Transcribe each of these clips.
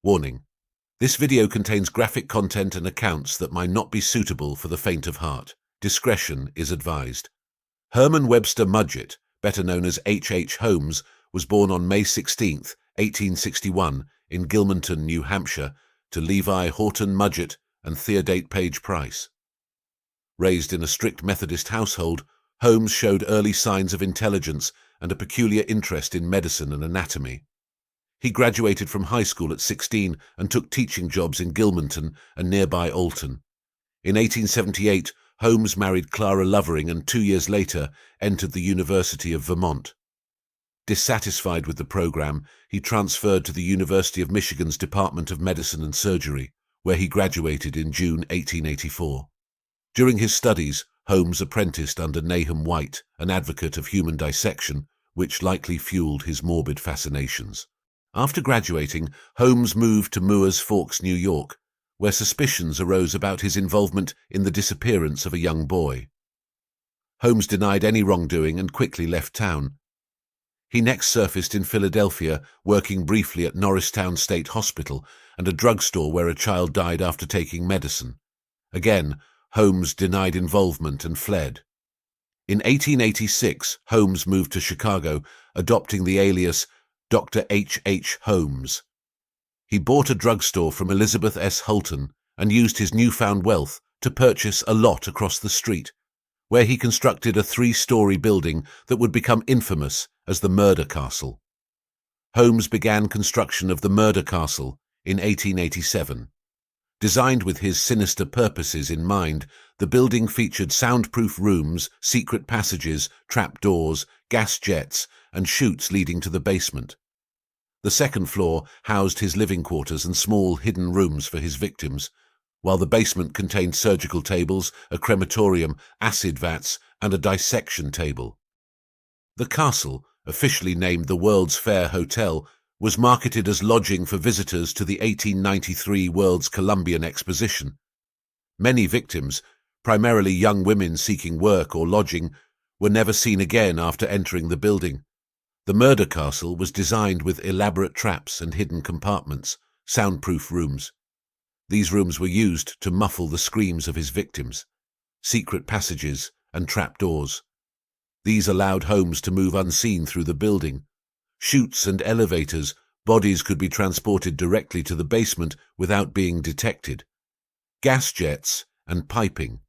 Warning: this video contains graphic content and accounts that might not be suitable for the faint of heart. Discretion is advised. Herman Webster Mudgett, better known as H. H. Holmes, was born on May 16, 1861, in Gilmanton, New Hampshire, to Levi Horton Mudgett and Theodate Page Price. Raised in a strict Methodist household, Holmes showed early signs of intelligence and a peculiar interest in medicine and anatomy. He graduated from high school at 16 and took teaching jobs in Gilmanton and nearby Alton. In 1878, Holmes married Clara Lovering and 2 years later entered the University of Vermont. Dissatisfied with the program, he transferred to the University of Michigan's Department of Medicine and Surgery, where he graduated in June 1884. During his studies, Holmes apprenticed under Nahum White, an advocate of human dissection, which likely fueled his morbid fascinations. After graduating, Holmes moved to Moores Forks, New York, where suspicions arose about his involvement in the disappearance of a young boy. Holmes denied any wrongdoing and quickly left town. He next surfaced in Philadelphia, working briefly at Norristown State Hospital and a drugstore where a child died after taking medicine. Again, Holmes denied involvement and fled. In 1886, Holmes moved to Chicago, adopting the alias Dr. H. H. Holmes. He bought a drugstore from Elizabeth S. Hulton and used his newfound wealth to purchase a lot across the street, where he constructed a 3-story building that would become infamous as the Murder Castle. Holmes began construction of the Murder Castle in 1887. Designed with his sinister purposes in mind, the building featured soundproof rooms, secret passages, trapdoors, gas jets, and chutes leading to the basement. The second floor housed his living quarters and small hidden rooms for his victims, while the basement contained surgical tables, a crematorium, acid vats, and a dissection table. The castle, officially named the World's Fair Hotel, was marketed as lodging for visitors to the 1893 World's Columbian Exposition. Many victims, primarily young women seeking work or lodging, were never seen again after entering the building. The Murder Castle was designed with elaborate traps and hidden compartments, soundproof rooms. These rooms were used to muffle the screams of his victims, secret passages and trapdoors. These allowed Holmes to move unseen through the building. Chutes and elevators, bodies could be transported directly to the basement without being detected. Gas jets and piping.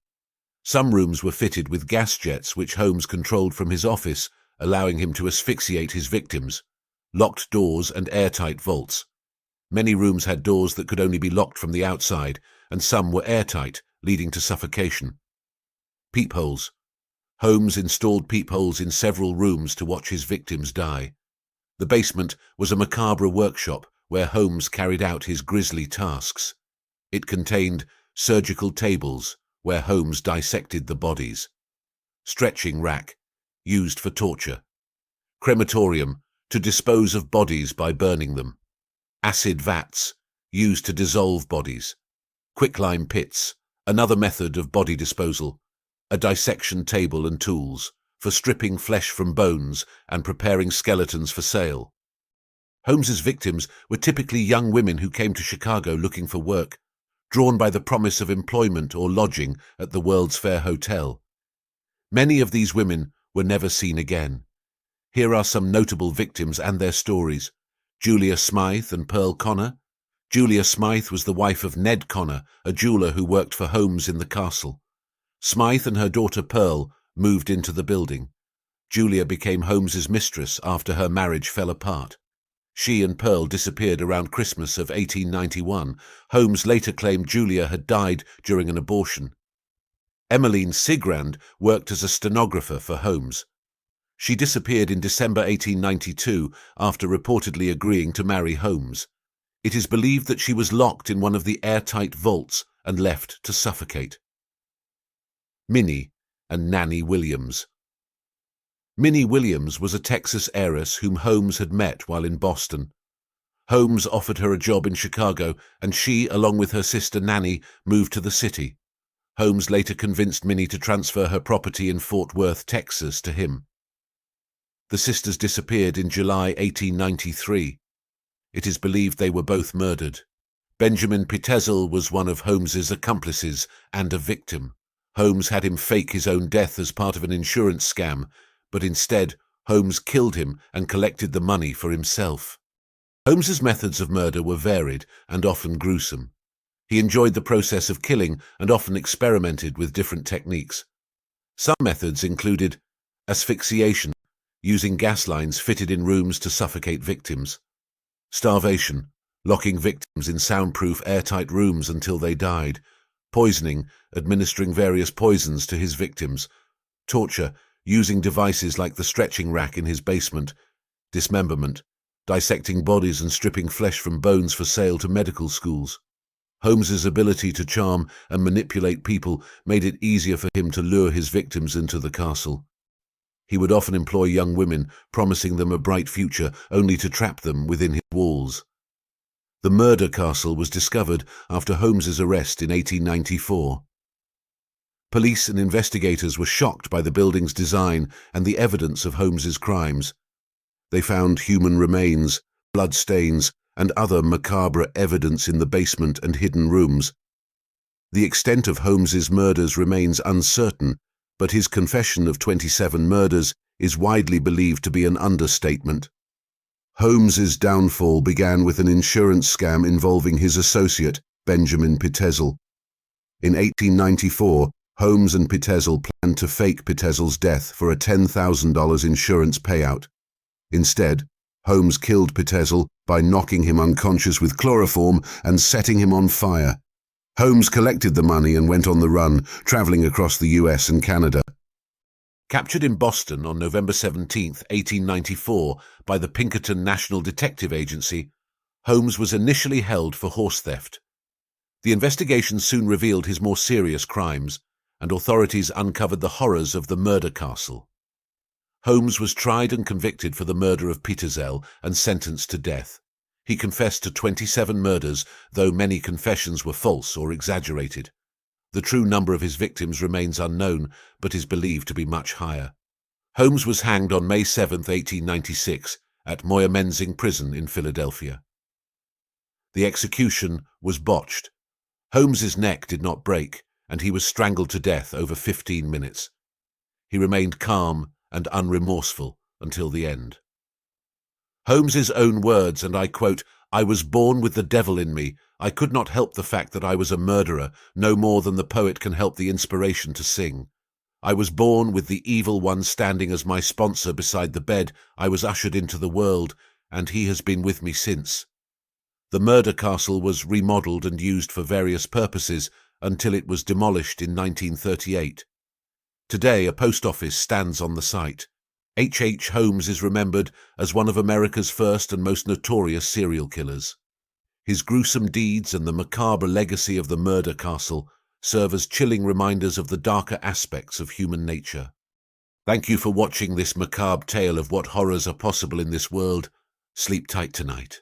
Some rooms were fitted with gas jets which Holmes controlled from his office, allowing him to asphyxiate his victims. Locked doors and airtight vaults. Many rooms had doors that could only be locked from the outside, and some were airtight, leading to suffocation. Peepholes. Holmes installed peepholes in several rooms to watch his victims die. The basement was a macabre workshop where Holmes carried out his grisly tasks. It contained surgical tables where Holmes dissected the bodies. Stretching rack, used for torture. Crematorium, to dispose of bodies by burning them. Acid vats, used to dissolve bodies. Quicklime pits, another method of body disposal. A dissection table and tools, for stripping flesh from bones and preparing skeletons for sale. Holmes's victims were typically young women who came to Chicago looking for work, drawn by the promise of employment or lodging at the World's Fair Hotel. Many of these women were never seen again. Here are some notable victims and their stories. Julia Smythe and Pearl Connor. Julia Smythe was the wife of Ned Connor, a jeweler who worked for Holmes in the castle. Smythe and her daughter Pearl moved into the building. Julia became Holmes's mistress after her marriage fell apart. She and Pearl disappeared around Christmas of 1891. Holmes later claimed Julia had died during an abortion. Emmeline Sigrand worked as a stenographer for Holmes. She disappeared in December 1892 after reportedly agreeing to marry Holmes. It is believed that she was locked in one of the airtight vaults and left to suffocate. Minnie and Nanny Williams. Minnie Williams was a Texas heiress whom Holmes had met while in Boston. Holmes offered her a job in Chicago, and she, along with her sister Nanny, moved to the city. Holmes later convinced Minnie to transfer her property in Fort Worth, Texas, to him. The sisters disappeared in July 1893. It is believed they were both murdered. Benjamin Pitezel was one of Holmes's accomplices and a victim. Holmes had him fake his own death as part of an insurance scam, but instead Holmes killed him and collected the money for himself. Holmes's methods of murder were varied and often gruesome. He enjoyed the process of killing and often experimented with different techniques. Some methods included asphyxiation, using gas lines fitted in rooms to suffocate victims; starvation, locking victims in soundproof, airtight rooms until they died; poisoning, administering various poisons to his victims; torture, using devices like the stretching rack in his basement; dismemberment, dissecting bodies and stripping flesh from bones for sale to medical schools. Holmes's ability to charm and manipulate people made it easier for him to lure his victims into the castle. He would often employ young women, promising them a bright future, only to trap them within his walls. The murder castle was discovered after Holmes's arrest in 1894. Police and investigators were shocked by the building's design and the evidence of Holmes's crimes. They found human remains, blood stains, and other macabre evidence in the basement and hidden rooms. The extent of Holmes's murders remains uncertain, but his confession of 27 murders is widely believed to be an understatement. Holmes's downfall began with an insurance scam involving his associate, Benjamin Pitezel. In 1894, Holmes and Pitezel planned to fake Pitezel's death for a $10,000 insurance payout. Instead, Holmes killed Pitezel by knocking him unconscious with chloroform and setting him on fire. Holmes collected the money and went on the run, traveling across the US and Canada. Captured in Boston on November 17, 1894, by the Pinkerton National Detective Agency, Holmes was initially held for horse theft. The investigation soon revealed his more serious crimes, and authorities uncovered the horrors of the murder castle. Holmes was tried and convicted for the murder of Pitezel and sentenced to death. He confessed to 27 murders, though many confessions were false or exaggerated. The true number of his victims remains unknown, but is believed to be much higher. Holmes was hanged on May 7, 1896, at Moyamensing Prison in Philadelphia. The execution was botched. Holmes's neck did not break, and he was strangled to death over 15 minutes. He remained calm and unremorseful until the end. Holmes's own words, and I quote, "I was born with the devil in me. I could not help the fact that I was a murderer, no more than the poet can help the inspiration to sing. I was born with the evil one standing as my sponsor beside the bed I was ushered into the world, and he has been with me since." The murder castle was remodeled and used for various purposes until it was demolished in 1938. Today, a post office stands on the site. H. Holmes is remembered as one of America's first and most notorious serial killers. His gruesome deeds and the macabre legacy of the murder castle serve as chilling reminders of the darker aspects of human nature. Thank you for watching this macabre tale of what horrors are possible in this world. Sleep tight tonight.